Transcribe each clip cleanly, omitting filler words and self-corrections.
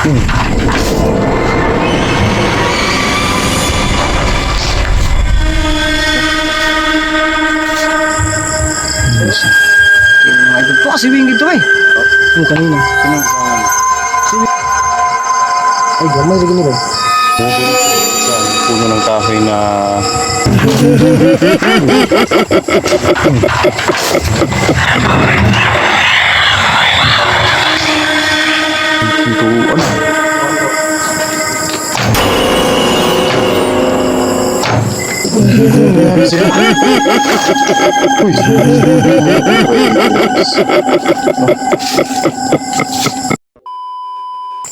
Ito kasi wing dito eh. Yung kanina. Ay, gamay lagi nila. Puno ng kahoy na pintuan.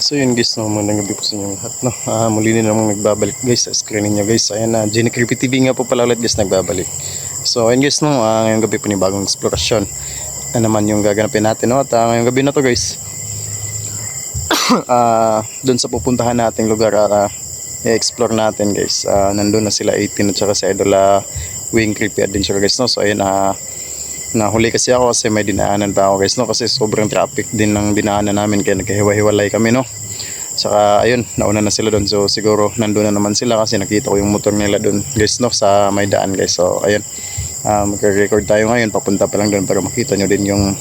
So yun guys, no, magandang gabi po sa inyong lahat, no. Muli na namang nagbabalik guys sa screen niyo guys. Ayan na, Jenny Creepy TV nga po pala ulit guys, nagbabalik. So ayun guys, no, ngayong gabi po ni bagong eksplorasyon na naman yung gaganapin natin, no. At ngayong gabi na to guys, doon sa pupuntahan nating lugar, i-explore natin guys. Nandun na sila 18 at saka si Idol Wing Creepy Adventure guys, no. So ayun, nahuli kasi ako kasi may dinaanan pa ako guys, no, kasi sobrang traffic din ng dinaanan namin kaya nagkahiwa-hiwalay kami, no. Saka ayun, nauna na sila doon, so siguro nandun na naman sila kasi nakita ko yung motor nila doon guys, no, sa may daan guys. So ayun, magre-record tayo ngayon, papunta pa lang doon para makita nyo din yung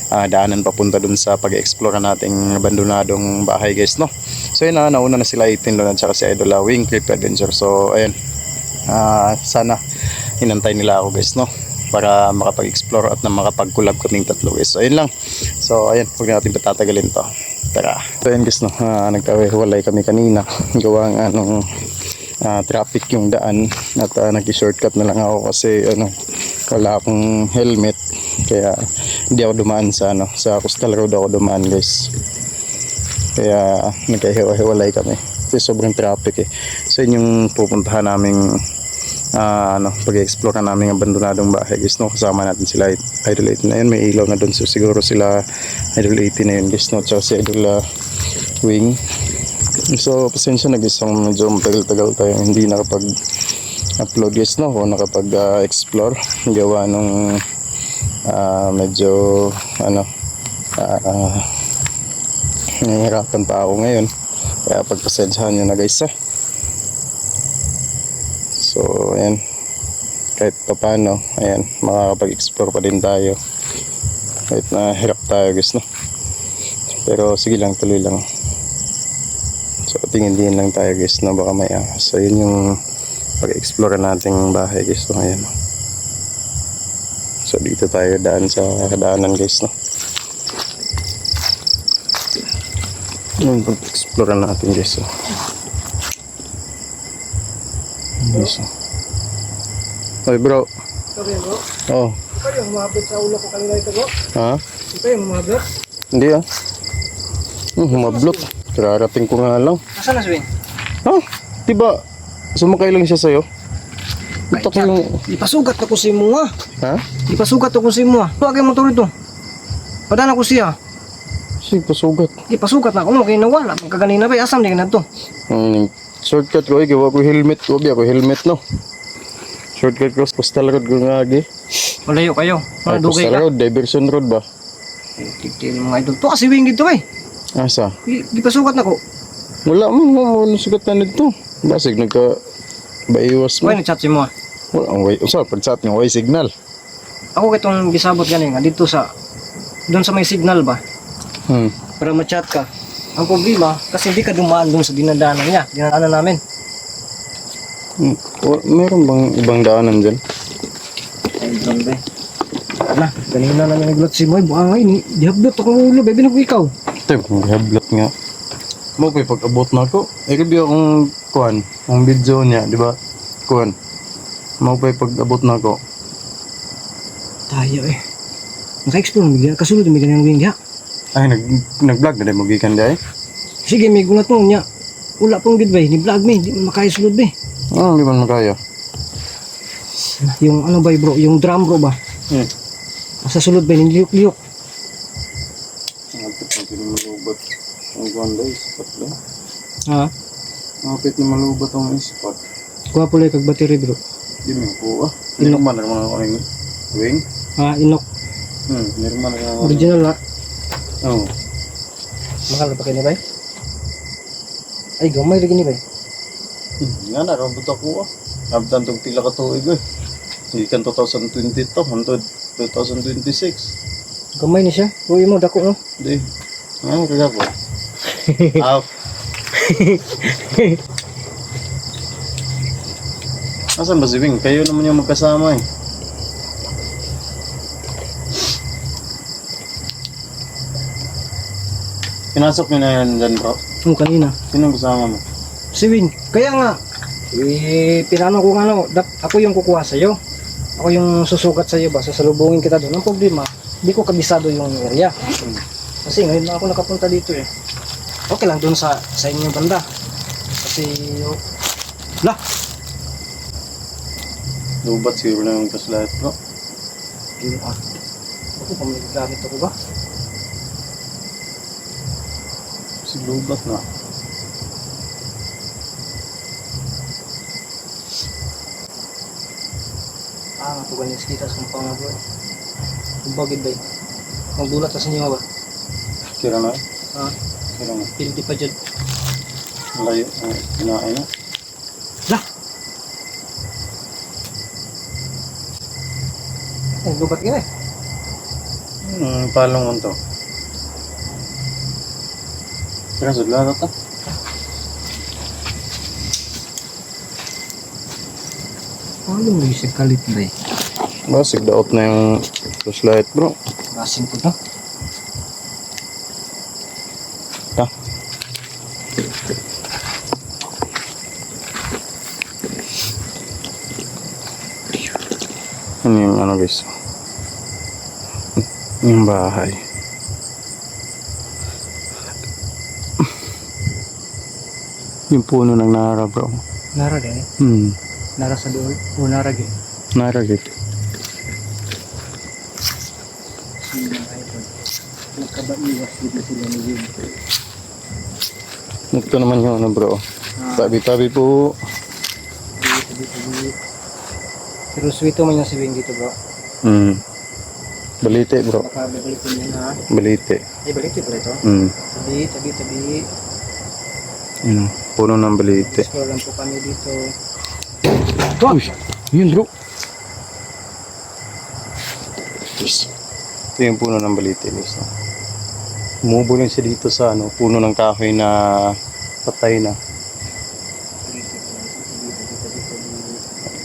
daanan papunta doon sa pag-explore nating abandonadong bahay guys, no. So ayun, nauna na sila 18 doon at saka si Idol Wing Creepy Adventure. So ayun, sana hinantay nila ako guys, no, para makapag-explore at na makapag-collab kaming tatlo guys. So ayun lang. So ayun, huwag natin patatagalin to. Tara. So ayun guys, no, nagkahiwalay kami kanina. Gawa ng traffic yung daan at nag-shortcut na lang ako kasi wala akong helmet. Kaya hindi ako dumaan sa Coastal Road ako dumaan guys. Kaya nagkahiwalay kami. Kasi sobrang traffic eh. So yun yung pupuntahan naming pag-explore na namin ang abandonadong bahay guys, no. Kasama natin sila Idol 18 na yun, may ilaw na doon, so siguro sila Idol 18 na yun guys, no, tsaka si Idol Wing. So pasensya na guys, medyo matagal-tagal tayo hindi nakapag-upload guys, no, o nakapag-explore gawa nung medyo nahihirapan pa ako ngayon, kaya pagpasensyahan nyo na guys. So ayan, kahit pa paano, ayan, makakapag-explore pa din tayo kahit na hirap tayo guys, no. Pero sige lang, tuloy lang. So tingin-tingin lang tayo guys, no, baka may so yun yung pag-explore nating bahay guys, no. Ayan, so dito tayo daan sa daanan guys, no. Yung pag-explore natin guys, no. Yes. Oy bro. Sorry bro. Oh. Ito yung umabot sa ulo ko kanina ito bro. Ha? Ito yung umabot. Hindi humablot. Kararating ko nga lang. Nasaan na si Wing? Ha? Diba sumakay lang siya sa'yo? Ito ko yung... Ipasugat ako si mo ha. Ha? Ipasugat ako si mo ha. Ito agay motor ito. Padaan ako siya. Sige, pasugat. Ipasugat na ako mo kaya nawala. Magkaganina ba? Asam din na ito. Shortcut ko, gawa ko helmet. Huwag ako helmet, no. Shortcut ko, Coastal Road ko nga agi. Malayo kayo. Ay, Dugay Coastal ka. Road, Diversion Road ba? Tigtil mga idol. Ito kasi Wing dito eh. Asa? Ipasugat na ko. Wala mo nasugat na nito. Basig, baiwas mo. Why nag-chat si mo ha? Wala, ang way. Usa, pag-chat ng way signal. Ako kitong gisabot ganin nga dito sa doon sa may signal ba para ma-chat ka. Ang problema kasi hindi ka dumaan doon sa dinadaanan niya, dinadaanan namin. Meron bang ibang daanan dyan? Ay doon ba kanina namin naglot si Moy buangay ni dihablot akong ulo baby na ko ikaw. Ito maghablot nga mo pa pag-abot na ako review akong kuhan ang video niya, di ba kuhan mo pa pag-abot na ako Tayo naka-explore mo kasulod may ganyan wing ya. ay nag-vlog na dahil magikan dahil Sige may gulat mo niya wala pong gid ba ni vlog me di mo makasulod ba di man makaya yung ano ba bro yung drum bro ba sa sulod ba ni liyok ang kuhan dahil spot lang ha mapit na malubat ang spot kuha pala kag battery bro di mo po nirman na naman ako ng wing inok nirman na naman original na oo mahal na pa kayo na ba Ay, gamay lagi ni bay. Nga na, rabot ako ah. Abdan tong pila ka tuig eh. Ikan 2020 to, hantod 2026. Gamay ni siya. Uy mo, dako no. Di. Ano kaya ko? Aw. Asan ba si Wing? Kayo naman yung magkasama eh. Pinasok niyo na yan dyan bro. Kanina. Sinong kasama mo? Si Win. Kaya nga, pinano ko nga no, ako yung kukuha sa'yo. Ako yung susukat sa'yo ba, sasalubungin kita doon. Ang problema, di ko kabisado yung area. Kasi ngayon na ako nakapunta dito eh. Okay lang doon sa inyong banda. Kasi, lah, Lubat siguro na yung flashlight bro. ako pa may gamit ako ba? Si lubat na. Ako ganyan kita sa mga bro. Bagid ba yun? Magdulat sa inyo ba? Kira na? Kira na. Pildi pa dyan. Malayo. Kinain na. Lah! Ay, lubat ka eh. Palong mo to. Kira sa laro ta. Ano yung music kalit ba eh? Basig daot na yung flashlight bro. Basin ko to. Ta. Ano yung ano guys? Yung bahay. Yung puno ng nara bro. Nara din eh. Nara sa doon. O nara din. Nara gitu. Nagkabaiwas dito sila ni Win. Ito naman yung ano bro. Tabi-tabi po. Pero sweet man yung si Win dito bro. Balite bro. Baka babalikin niya na. Balite. Ay, balite pala ito. Tabi. Yun, puno ng balite. Explore lang po kami dito. Uy, yun bro. Yes. Ito yung puno ng balite guys. Umubo lang siya dito sa ano, puno ng kahoy na patay na.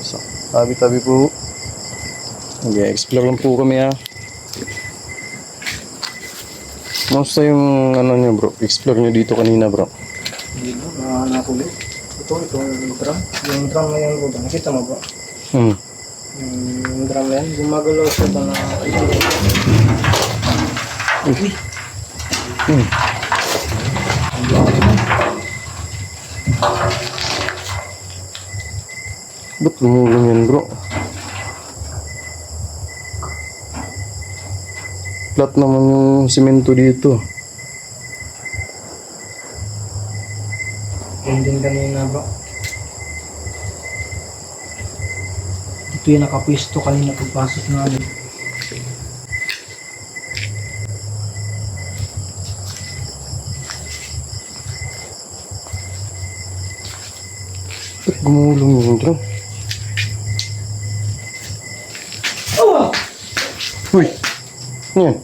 So, tabi-tabi po. Explore lang po kami ha. Kamusta yung ano nyo bro? Explore nyo dito kanina bro? Hindi bro, nakulit. Ito yung drum. Yung drum na yan bro, nakita mo bro? Yung drum na yan, gumagalaw siya ba na... Uy! Ba't lumulong yan bro? Flat naman yung simento dito. Yan din kanina bro. Dito yung nakapwisto kanina pagpasok namin. Ba't gumulong yung drum? Uy! Ano yan?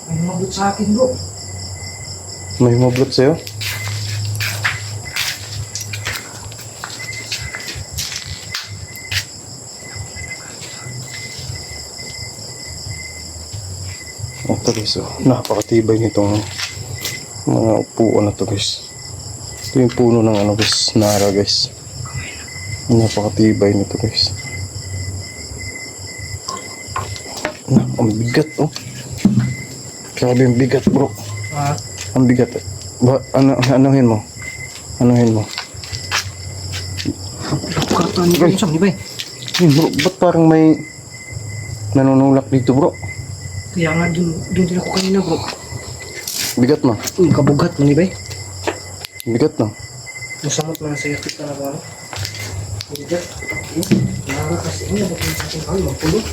May magot sa akin bro. May humablot sa'yo? Ito guys, napakatibay nitong mga upuan na to guys. Ito yung puno ng ano guys, nara guys. Napakatibay nito guys. Ang bigat oh. Grabe yung bigat bro. Ang bigat. Anuhin mo. Karton ni Bro, di ba? Bro, ba't parang may nanunulak dito bro? Kaya nga doon din ako kanina bro. Bigat no? Uy, kabugat mo ni ba? Bigat no? Masamot na sa yakit ka na ba? Bigat. Nara kasi niya, bakit sa ating kami magpulot?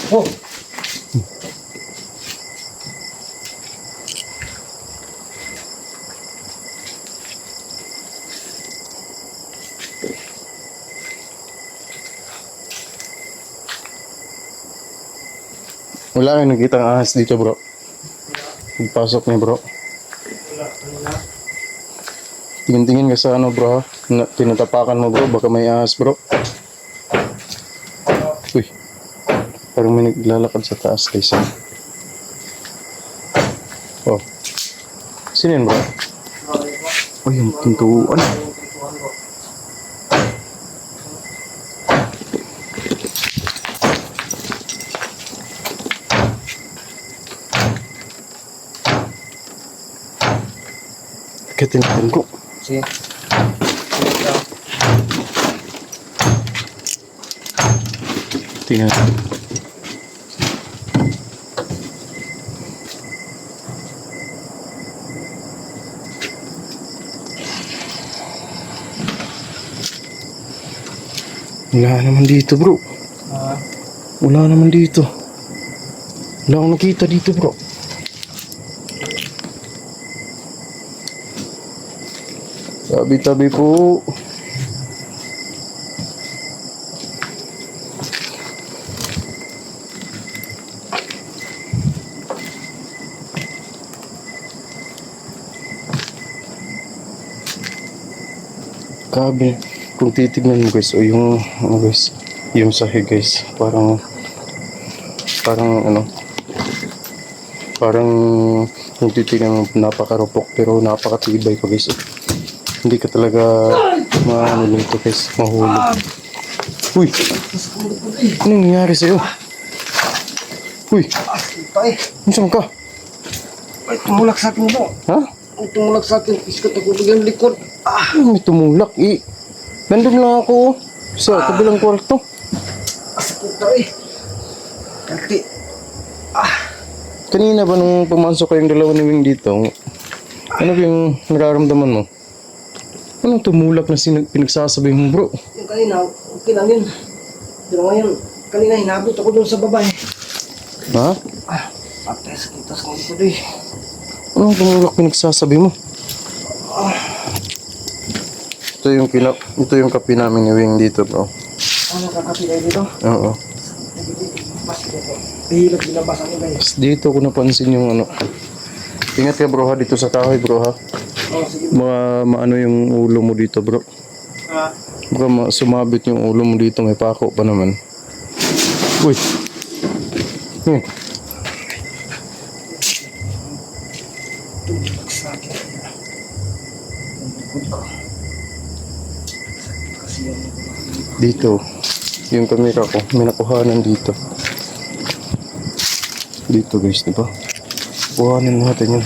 Oh! Wala kang nakita ang ahas dito bro. Pagpasok niya bro. Wala, kanina. Tingin-tingin ka sa ano bro ha. Tinatapakan mo bro, baka may ahas bro. Uy. Parang may naglalakad sa taas guys. Oh. Sino yan bro? Oh, yung pintuan. Katinatan ko. Sige. Tingnan. Wala naman dito bro. Wala naman dito. Wala akong nakita dito bro. Tabi-tabi po. Grabe. Kung titignan mo guys, o yung ano guys, yung sahig guys, parang ano, parang kung titignan mo napakarupok pero napakatibay pa guys. Hindi ka talaga maano nito guys, mahulog. Uy! Anong nangyari sa'yo? Uy! Tay, Ano saan ka? ay tumulak sa akin mo. Ha? Ang tumulak sa akin, iskat ako biglang likod. Ay, may tumulak eh. Nandun lang ako sa kabilang kwarto. Sakit tay. Kati. Kanina ba nung pumasok kayong dalawa ni Wing dito, ano ba yung nararamdaman mo? Anong tumulak na pinagsasabi mo bro? Yung kanina, okay lang yun. Pero ngayon, kanina hinabot ako doon sa babae. Ha? Patay, sakit sa likod eh. Anong tumulak pinagsasabi mo? Ito yung kape namin ni Wing dito bro. Ano kakapilay dito? Oo. Mas dito. Pihilot binabasa nila eh. Dito ko napansin yung ano. Ingat ka bro ha, dito sa kahoy bro ha. Oh, sige. Maano yung ulo mo dito bro. Baka sumabit yung ulo mo dito, may pako pa naman. Uy. Sa akin. Yung likod ko. Sakit kasi yung Dito. Yung kamera ko, may nakuhanan dito. Dito guys, di ba? Kuhanin natin yun.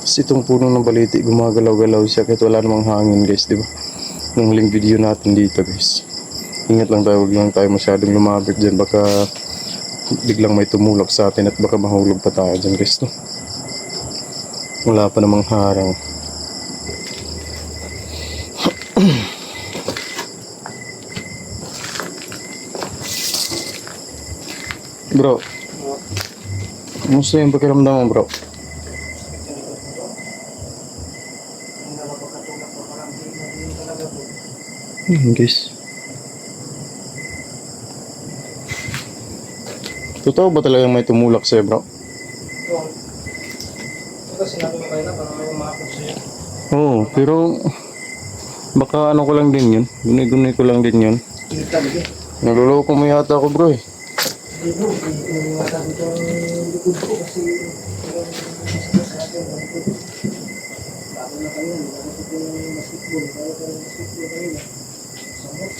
Kasi itong puno ng baliti, gumagalaw-galaw siya kahit wala namang hangin guys, di ba? Nung huling video natin dito guys. Ingat lang tayo, huwag lang tayo masyadong lumapit dyan. Baka biglang may tumulak sa atin at baka mahulog pa tayo dyan guys, no? Wala pa namang harang. Bro, kumusta yung pakiramdam mo bro? Guys. Totoo ba talagang may tumulak sa'yo bro? Ito sinabi mo kayo na parang may umakot sa'yo. Oo, pero baka ano ko lang din yun. Gunay-gunay ko lang din yun. Kita din. Naloloko mo yata ako bro eh. Hindi bro, hindi nga sabi ko yung likod ko kasi yung sa akin ang likod. Bago na kanina, bago ko yung basketball. Bago ko yung basketball kanina. Samot.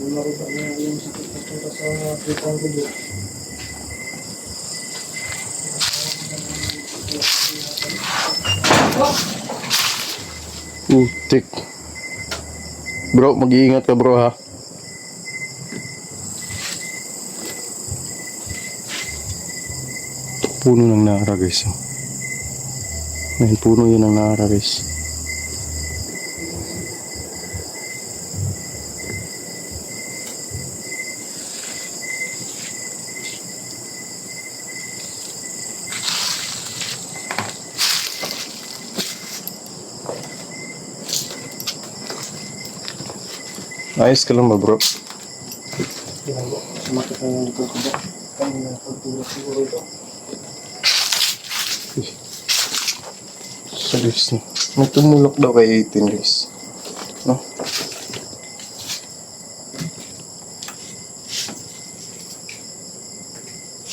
Bula ko pa na yung sakit na punta sa kitang gulo. Tik. Bro, mag-iingat ka bro ha. Puno ng nara guys. Oh. Ayun, puno yun ng nara guys. Ayos ka lang ba bro? Ginagawa. Sumakit na yung likod ko ba? Kanina pagtulog siguro ito. So guys, may tumulok daw kay 18 guys. No?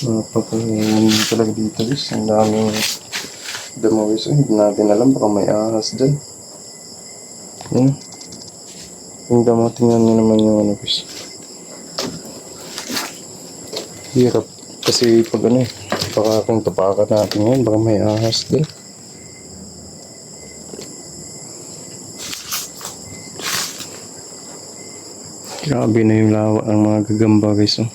Napapangin talaga dito guys. Ang daming damo guys. Hindi natin alam, baka may ahas dyan. Yan. Yung damo, tingnan nyo naman yung ano guys. Hirap. Kasi pag ano eh, baka kung tapakan natin yan, baka may ahas dyan. Grabe na yung lawa ng mga gagamba guys. Oh.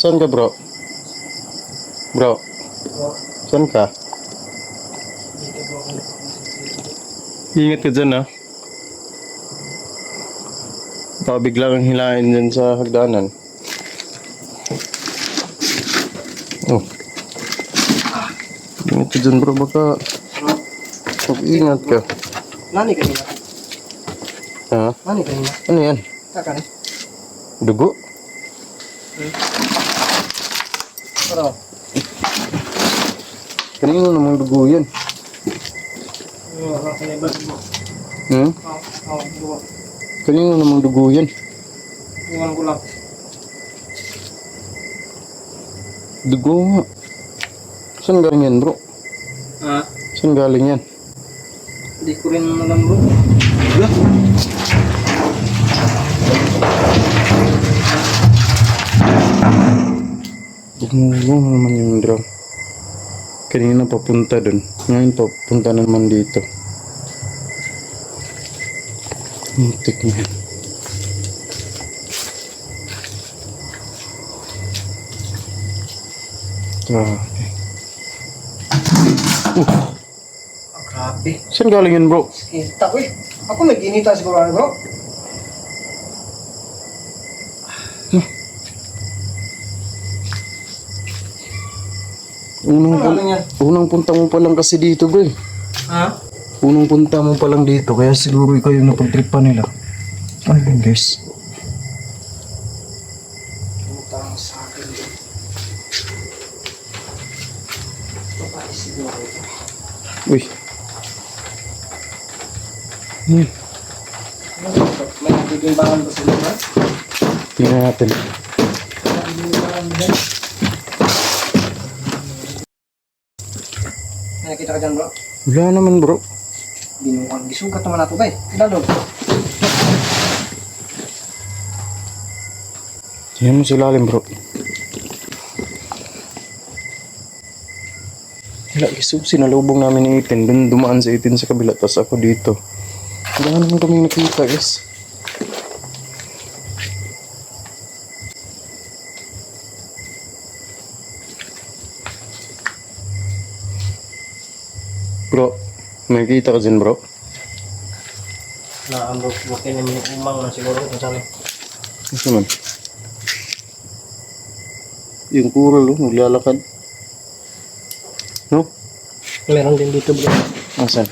Saan ka bro? Bro, saan ka? Ingat ka dyan ah. Baka bigla kang hilahin dyan sa hagdanan. Oh. Ingat ka dyan bro, baka mag-ingat ka. Nani kanina? Ha? Nani kanina? Ano yan? Kakan? Dugo? Pero, Kanino namang dugo yan? kanibal mo. Hmm? Dugo. Kanino namang dugo yan? Iwan ko lang. Dugo nga. Saan galing yan bro? Ha? Saan galing yan? Hindi ko rin alam bro. Dugo naman yung drum. Kanina papunta dun. Ngayon papunta naman dito. Muntik na yan. Grabe. Grabe. Saan galing yan bro? Kita ko eh. Ako may ginita siguro ano bro. Ano yan? Unang punta mo pa lang kasi dito bro. Ha? Unang punta mo pa lang dito, kaya siguro ikaw yung napagtripan nila. Ano yun guys? Utang sa akin. Babae siguro ito. Uy. Hmm. May nabibimbangan ba sila ba? Tingnan natin. Nabibimbangan ba dyan? Nakikita ka dyan bro? Wala naman bro. Binuang gisugat naman ako ba eh. Lalo. Tingnan mo sa ilalim bro. Wala guys, sinalubong namin ni Itin. Doon dumaan sa Itin sa kabila, tapos ako dito. Wala naman kaming nakita guys. Bro, may kita ka dyan bro? Bukin yung umang na siguro kung saan eh. Ano naman? Yung kural oh, naglalakad. No? Meron din dito bro. Asan?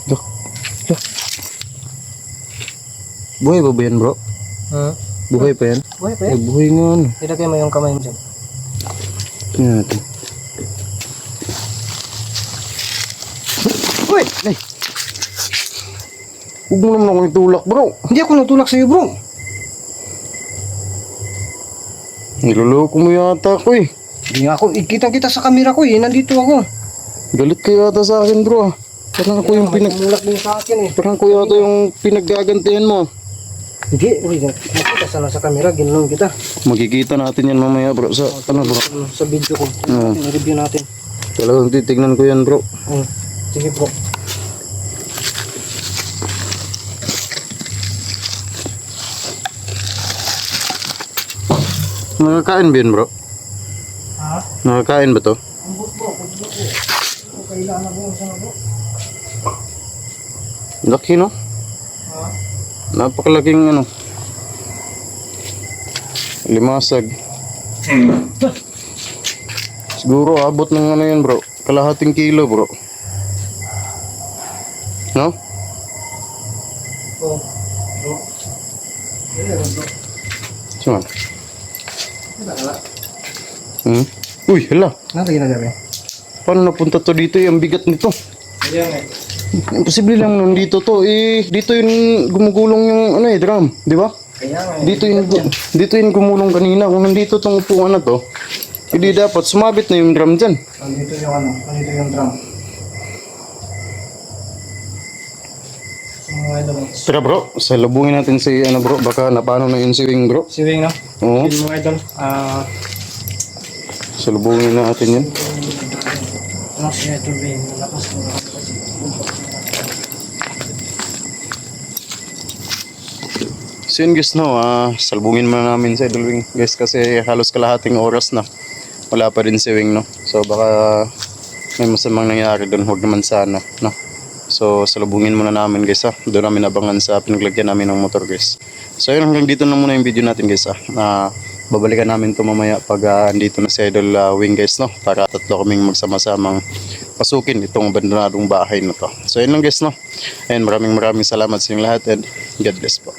Look. Look. Buhay ba ba yan bro? Ha? Buhay pa yan? Buhay pa Ay, eh. buhay nga ano. Ilagay mo yung kamay mo dyan. Tingnan natin. Uy! Ay! Huwag mo naman akong itulak bro. Hindi ako natulak sa'yo bro. Niloloko mo yata ako eh. Hindi nga ako. Kita-kita sa kamera ko eh. Nandito ako. Galit ka yata sa akin bro. Parang ako yung Tumulak din sa akin eh. Parang ako yata yung pinaggagantihan mo. Hindi. Uy, nakita sana sa kamera. Ginulong kita. Magkikita natin yan mamaya bro. Sa ano bro? Sa video ko. Oo. Review natin. Talagang titignan ko yan bro. Sige bro. Nakakain ba yun bro? Ha? Nakakain ba to? Ambot bro. Kailangan ko sa bro. Laki, no? Napakalaking ano. Limasag. Siguro abot ng ano yan, bro. Kalahating kilo, bro. No? Oh. Bro. Bro. Saan? Wala. Hmm? Uy, hala. Nasa ginagabi? Paano napunta to dito? Ang bigat nito. Ayan eh. Imposible lang nandito to. Dito yung gumugulong yung ano drum. Di ba? Kaya nga eh. Dito yung gumulong kanina. Kung nandito tong upuan na to, hindi dapat sumabit na yung drum dyan. Nandito yung ano, nandito yung drum. So, mga idol, Tara bro, salubungin natin si ano bro. Baka napano na yun si Wing bro. si Wing, no? Oo, Yun, mga idol. salubungin natin yun. Ano si Idol Wing? Malakas mo. So yun guys, no, salubungin muna namin si Idol Wing guys kasi halos kalahating oras na wala pa rin si Wing, no. So baka may masamang nangyari doon, huwag naman sana, no. So salubungin muna namin guys, doon namin abangan sa pinaglagyan namin ng motor guys. So yun, hanggang dito na muna yung video natin guys, babalikan namin to mamaya pag andito na si Idol Wing guys, no, para tatlo kaming magsama-samang pasukin itong abandonadong bahay na to. So yun lang guys, no, and maraming salamat sa inyong lahat and God bless po.